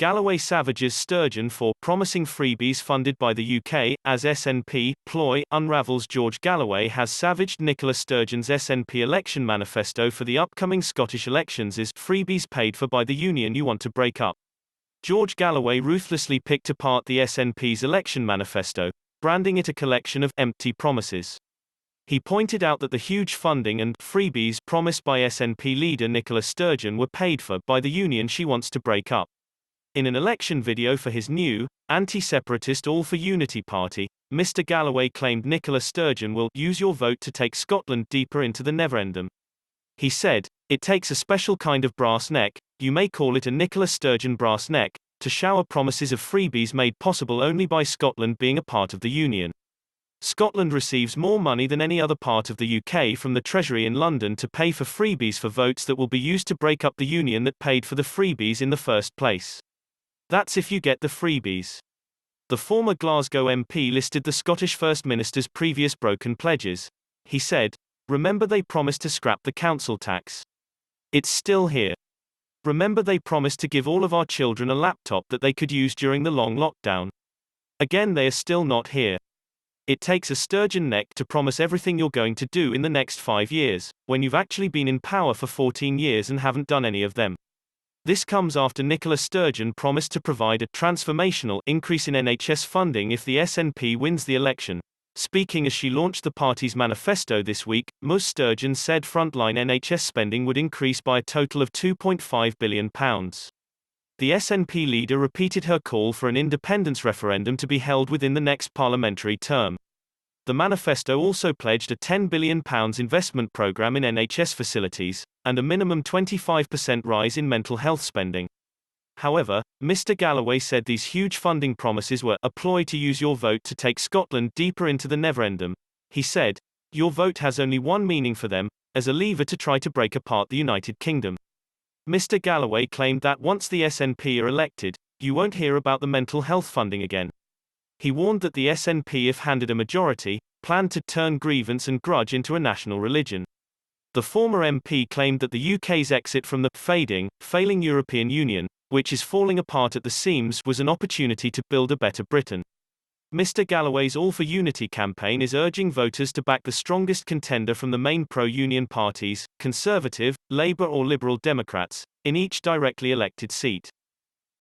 Galloway savages Sturgeon for promising freebies funded by the UK, as SNP, Ploy, Unravels. George Galloway has savaged Nicola Sturgeon's SNP election manifesto for the upcoming Scottish elections is freebies paid for by the union you want to break up. George Galloway ruthlessly picked apart the SNP's election manifesto, branding it a collection of empty promises. He pointed out that the huge funding and freebies promised by SNP leader Nicola Sturgeon were paid for by the union she wants to break up. In an election video for his new, anti-separatist All for Unity party, Mr. Galloway claimed Nicola Sturgeon will use your vote to take Scotland deeper into the neverendom. He said, "It takes a special kind of brass neck, you may call it a Nicola Sturgeon brass neck, to shower promises of freebies made possible only by Scotland being a part of the Union. Scotland receives more money than any other part of the UK from the Treasury in London to pay for freebies for votes that will be used to break up the Union that paid for the freebies in the first place. That's if you get the freebies." The former Glasgow MP listed the Scottish First Minister's previous broken pledges. He said, "Remember they promised to scrap the council tax. It's still here. Remember they promised to give all of our children a laptop that they could use during the long lockdown. Again they are still not here. It takes a Sturgeon neck to promise everything you're going to do in the next 5 years, when you've actually been in power for 14 years and haven't done any of them." This comes after Nicola Sturgeon promised to provide a transformational increase in NHS funding if the SNP wins the election. Speaking as she launched the party's manifesto this week, Ms. Sturgeon said frontline NHS spending would increase by a total of £2.5 billion. The SNP leader repeated her call for an independence referendum to be held within the next parliamentary term. The manifesto also pledged a £10 billion investment programme in NHS facilities, and a minimum 25% rise in mental health spending. However, Mr. Galloway said these huge funding promises were a ploy to use your vote to take Scotland deeper into the neverendom. He said, "Your vote has only one meaning for them, as a lever to try to break apart the United Kingdom." Mr. Galloway claimed that once the SNP are elected, you won't hear about the mental health funding again. He warned that the SNP, if handed a majority, planned to turn grievance and grudge into a national religion. The former MP claimed that the UK's exit from the failing European Union, which is falling apart at the seams, was an opportunity to build a better Britain. Mr. Galloway's All for Unity campaign is urging voters to back the strongest contender from the main pro-union parties, Conservative, Labour or Liberal Democrats, in each directly elected seat.